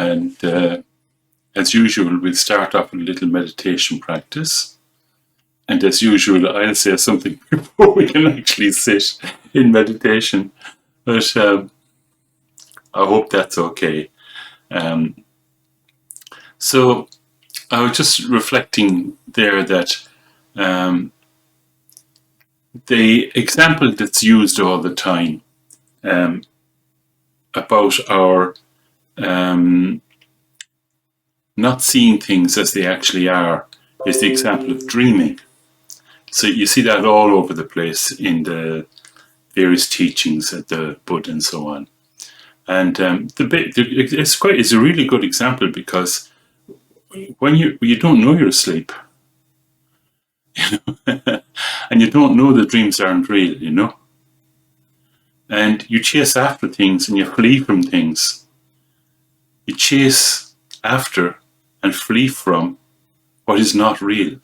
And as usual, we'll start off with a little meditation practice. And as usual, I'll say something before we can actually sit in meditation. But I hope that's okay. So I was just reflecting there that the example that's used all the time about our not seeing things as they actually are is the example of dreaming. So you see that all over the place in the various teachings of the Buddha and so on. And it's a really good example because when you don't know you're asleep, and you don't know the dreams aren't real, and you chase after things and you flee from things. You chase after and flee from what is not real.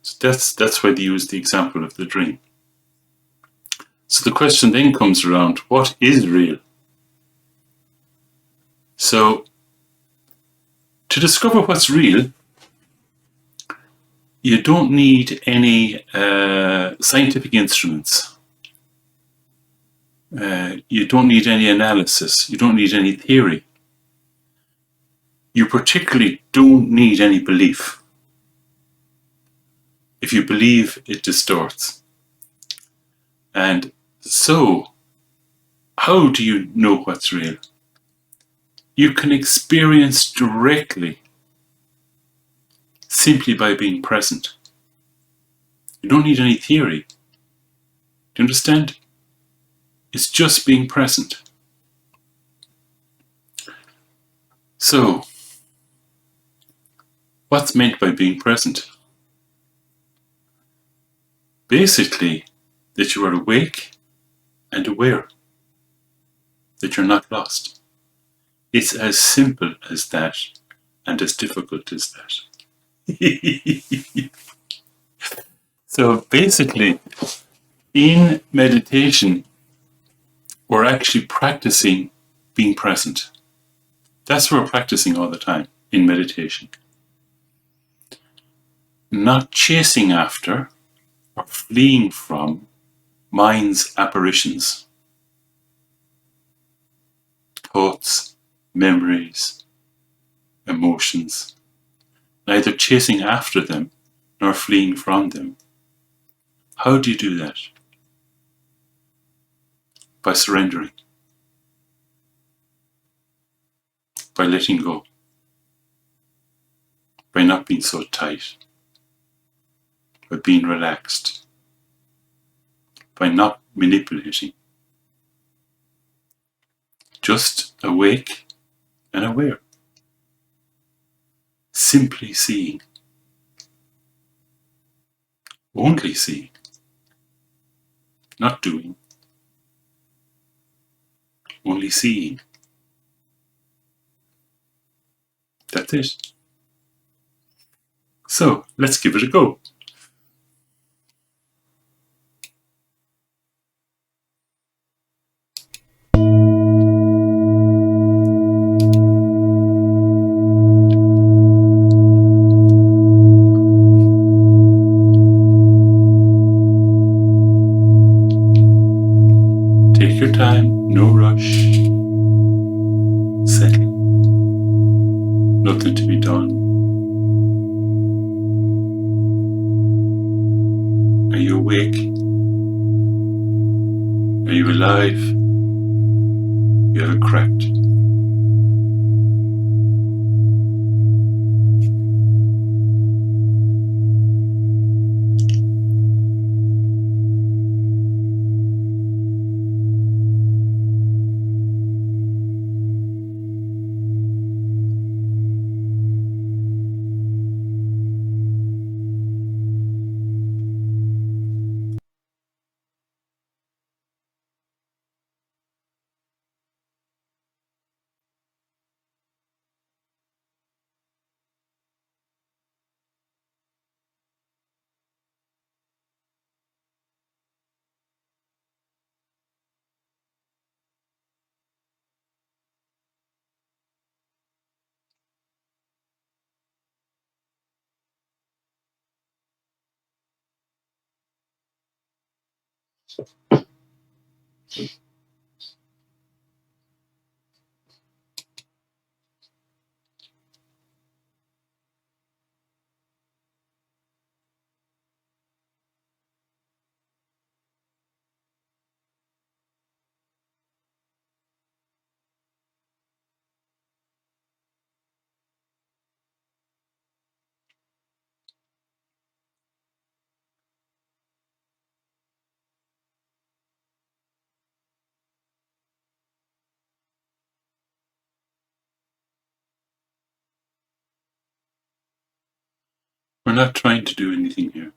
So that's why they use the example of the dream. So the question then comes around, what is real? So to discover what's real, you don't need any scientific instruments. You don't need any analysis. You don't need any theory. You particularly don't need any belief. If you believe, it distorts. And so, how do you know what's real? You can experience directly simply by being present. You don't need any theory. Do you understand? It's just being present. So, what's meant by being present? Basically, that you are awake and aware, that you're not lost. It's as simple as that and as difficult as that. So basically, in meditation, we're actually practicing being present. That's what we're practicing all the time in meditation. Not chasing after or fleeing from mind's apparitions, thoughts, memories, emotions, neither chasing after them nor fleeing from them. How do you do that? By surrendering, by letting go, by not being so tight, by being relaxed, by not manipulating. Just awake and aware. Simply seeing. Only seeing. Not doing. Only seeing. That's it. So, let's give it a go. Take your time, no rush. Settle. Nothing to be done. Are you awake? Are you alive? You have a cracked. We're not trying to do anything here.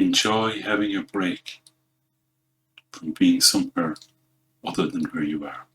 Enjoy having a break from being somewhere other than where you are.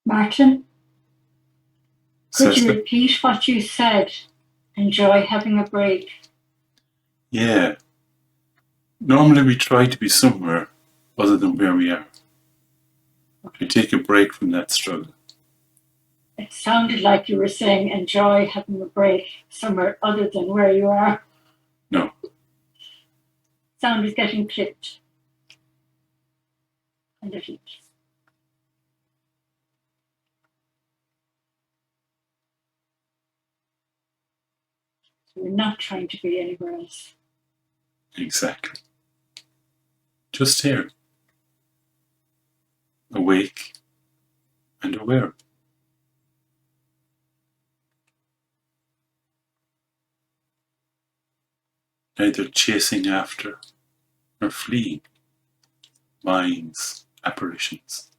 Martin, could you Cecil? repeat what you said? Enjoy having a break. Yeah. Normally we try to be somewhere other than where we are. To take a break from that struggle. It sounded like you were saying enjoy having a break somewhere other than where you are. No. Sound is getting clipped. A little. We're not trying to be anywhere else. Exactly. Just here. Awake and aware. Neither chasing after nor fleeing minds, apparitions.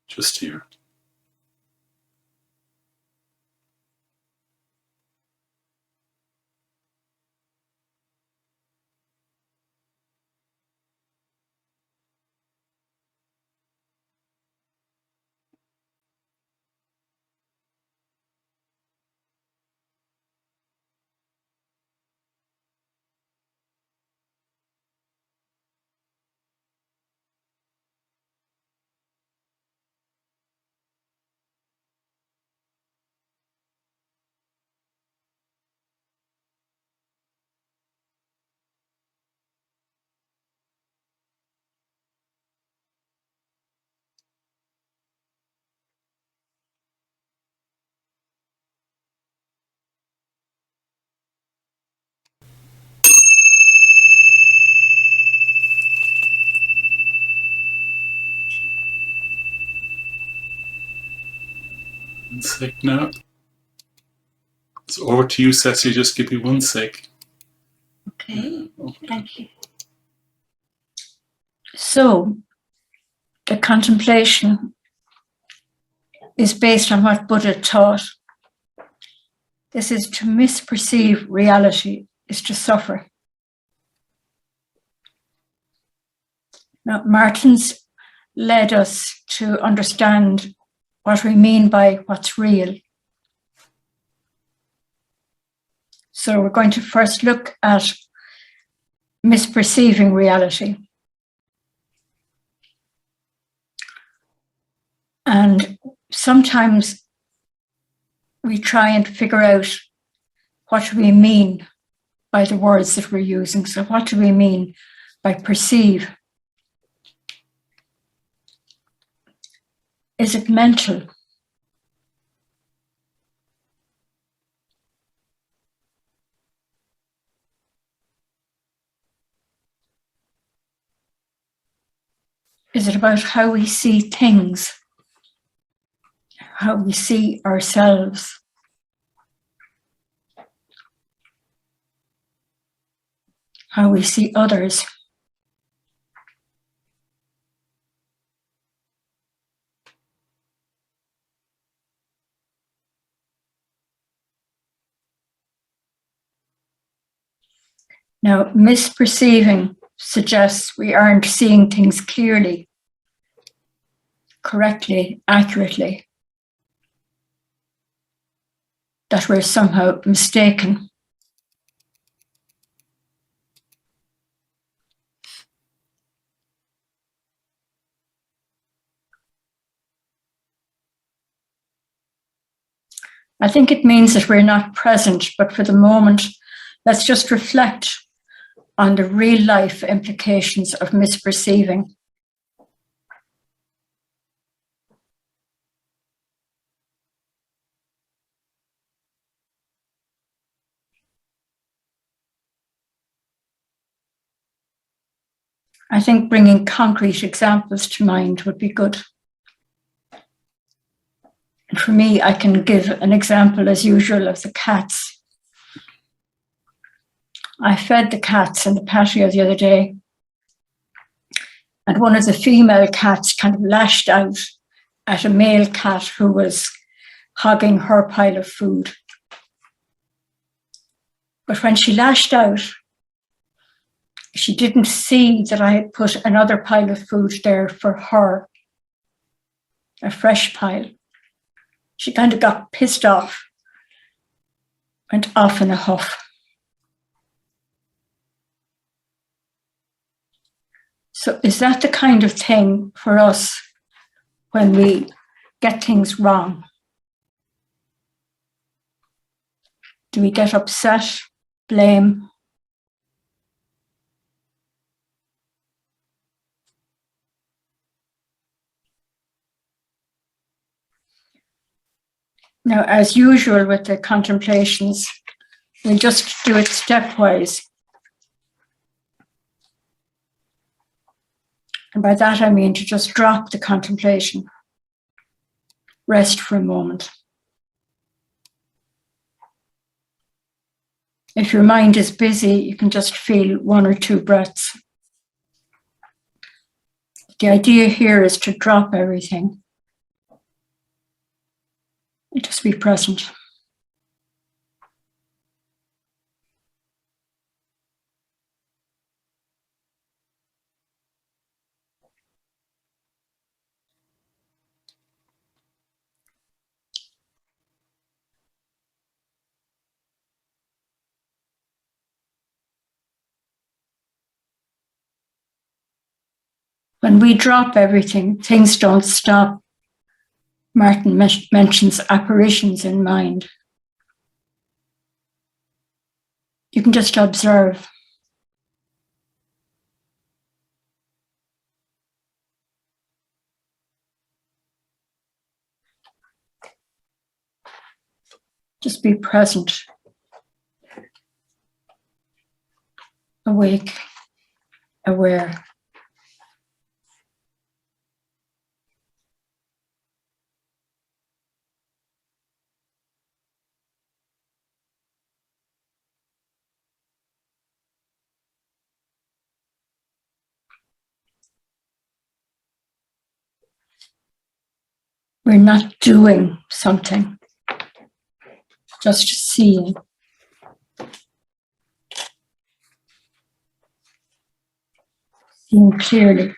Just here. 1 sec now. It's over to you, Cecily. Just give me 1 sec. Okay, thank you. So, the contemplation is based on what Buddha taught. This is to misperceive reality, is to suffer. Now, Martin's led us to understand what we mean by what's real. So we're going to first look at misperceiving reality. And sometimes we try and figure out what we mean by the words that we're using. So what do we mean by perceive? Is it mental? Is it about how we see things, how we see ourselves? How we see others? Now, misperceiving suggests we aren't seeing things clearly, correctly, accurately, that we're somehow mistaken. I think it means that we're not present, but for the moment, let's just reflect on the real life implications of misperceiving. I think bringing concrete examples to mind would be good. And for me, I can give an example, as usual, of the cats. I fed the cats in the patio the other day, and one of the female cats kind of lashed out at a male cat who was hogging her pile of food. But when she lashed out, she didn't see that I had put another pile of food there for her, a fresh pile. She kind of got pissed off, went off in a huff. So is that the kind of thing for us when we get things wrong? Do we get upset, blame? Now, as usual with the contemplations, we'll just do it stepwise. And by that I mean to just drop the contemplation, rest for a moment. If your mind is busy, you can just feel 1 or 2 breaths. The idea here is to drop everything and just be present. When we drop everything, things don't stop. Martin mentions apparitions in mind. You can just observe. Just be present, awake, aware. We're not doing something, just seeing. Seeing clearly.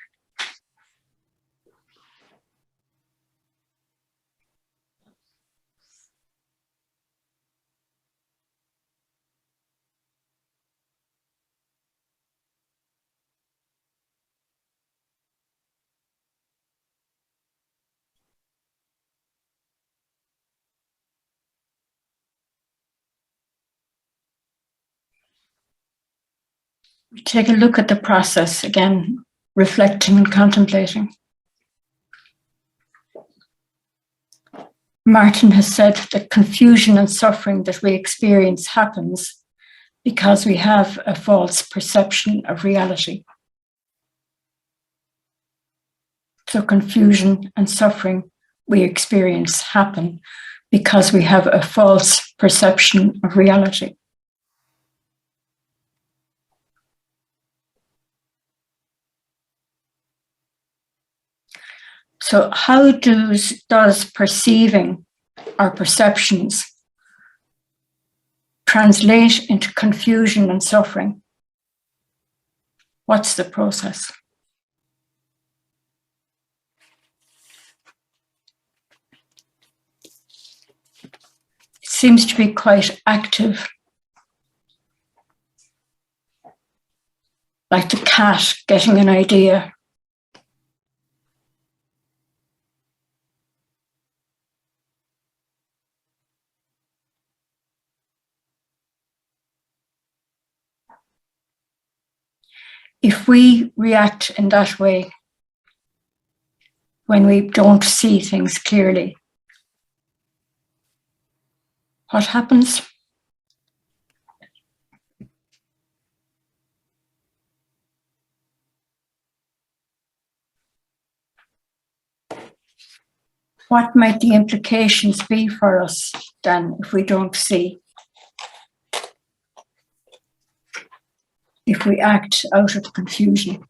We take a look at the process again, reflecting and contemplating. Martin has said that confusion and suffering that we experience happens because we have a false perception of reality. So confusion and suffering we experience happen because we have a false perception of reality. So how does perceiving our perceptions translate into confusion and suffering? What's the process? It seems to be quite active, like the cat getting an idea. If we react in that way, when we don't see things clearly, what happens? What might the implications be for us then if we don't see? If we act out of confusion?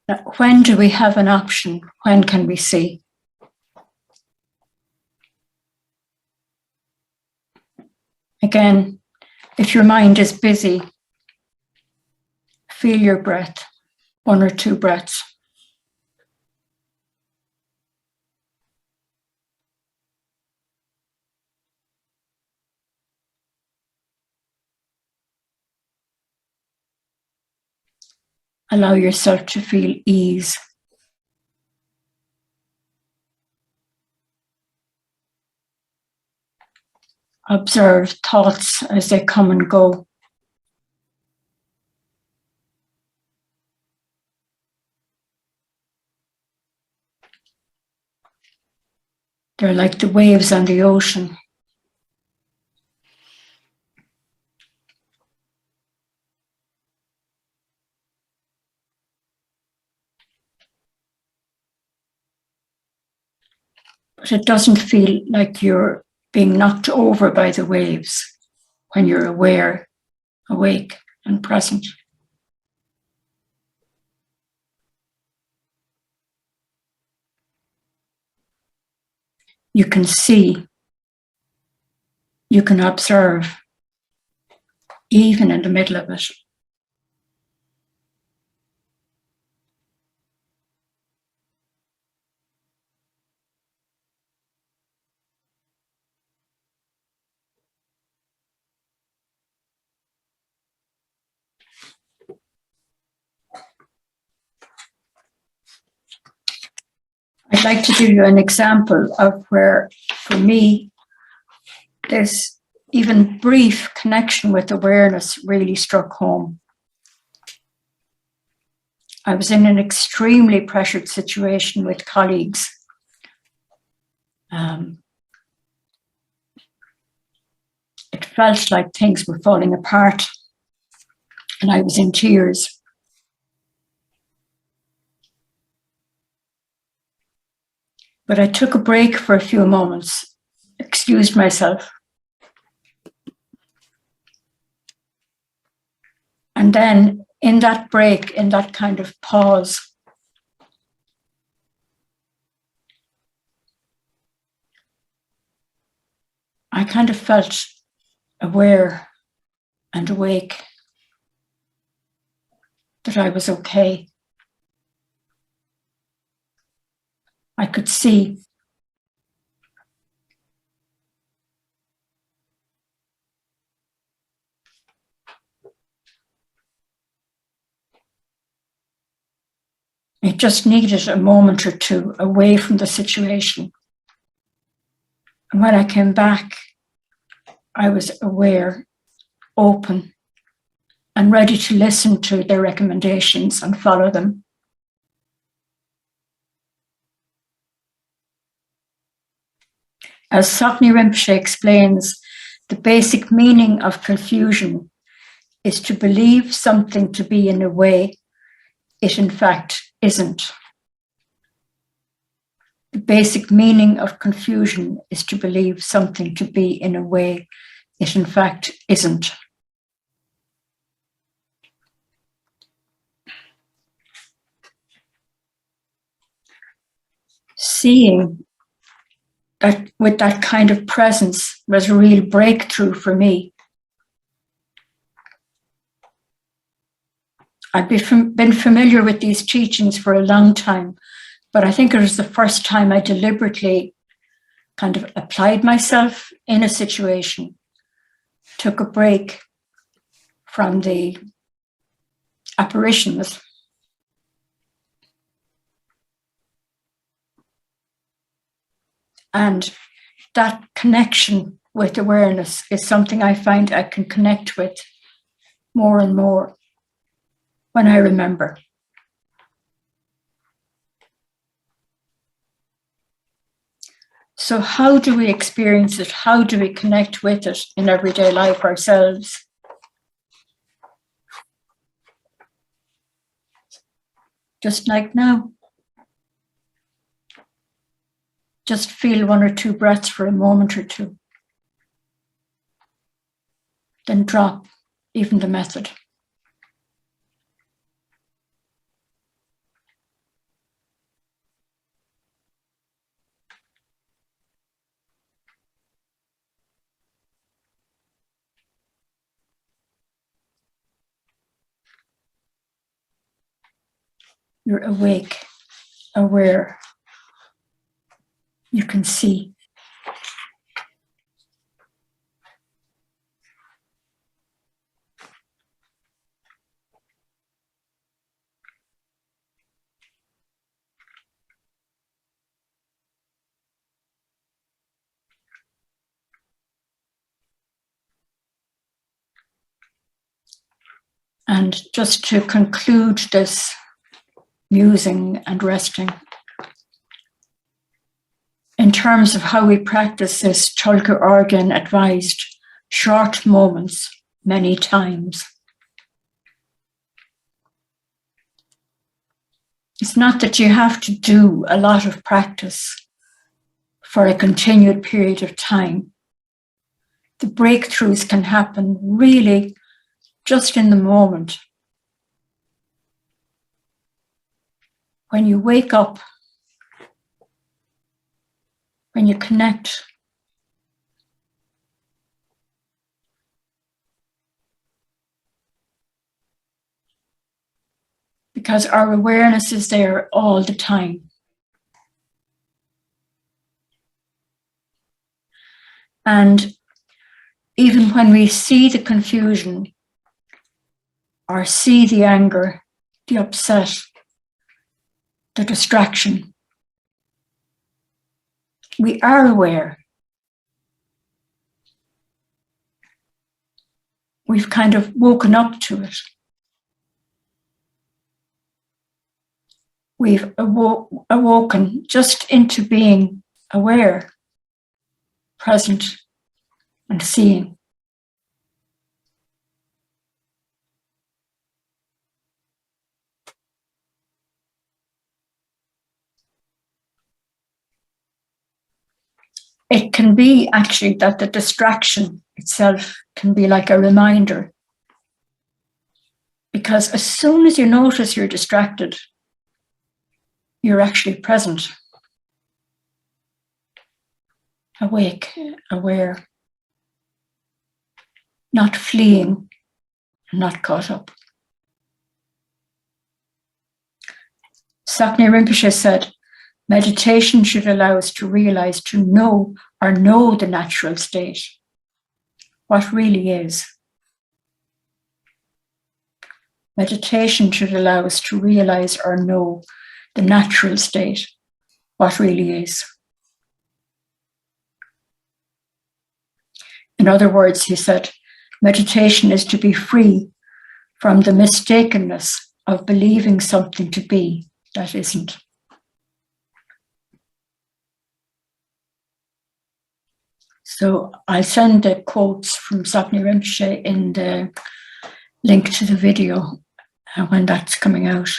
Now, when do we have an option? When can we see? Again, if your mind is busy, feel your breath, 1 or 2 breaths. Allow yourself to feel ease. Observe thoughts as they come and go. They're like the waves on the ocean. But it doesn't feel like you're being knocked over by the waves when you're aware, awake, and present. You can see, you can observe, even in the middle of it. I'd like to give you an example of where, for me, this even brief connection with awareness really struck home. I was in an extremely pressured situation with colleagues. It felt like things were falling apart. and I was in tears. But I took a break for a few moments, excused myself. And then in that break, in that kind of pause, I kind of felt aware and awake that I was okay. I could see. It just needed a moment or two away from the situation. And when I came back, I was aware, open, and ready to listen to their recommendations and follow them. As Sakni Rinpoche explains, the basic meaning of confusion is to believe something to be in a way it in fact isn't. The basic meaning of confusion is to believe something to be in a way it in fact isn't. Seeing that with that kind of presence was a real breakthrough for me. I've been familiar with these teachings for a long time, but I think it was the first time I deliberately kind of applied myself in a situation, took a break from the apparitions. And that connection with awareness is something I find I can connect with more and more when I remember. So how do we experience it? How do we connect with it in everyday life ourselves? Just like now. Just feel one or two breaths for a moment or two. Then drop even the method. You're awake, aware. You can see. And just to conclude this musing and resting, in terms of how we practice this, Tulku Organ advised short moments many times. It's not that you have to do a lot of practice for a continued period of time. The breakthroughs can happen really just in the moment. When you wake up, when you connect, because our awareness is there all the time. And even when we see the confusion or see the anger, the upset, the distraction, we are aware. We've kind of woken up to it. We've awoken just into being aware, present, and seeing. it can be actually that the distraction itself can be like a reminder. Because as soon as you notice you're distracted, you're actually present, awake, aware, not fleeing, not caught up. Sakya Rinpoche said, meditation should allow us to realize, to know the natural state, what really is. Meditation should allow us to realize or know the natural state, what really is. In other words, he said, meditation is to be free from the mistakenness of believing something to be that isn't. So I'll send the quotes from Sakya Rinpoche in the link to the video when that's coming out.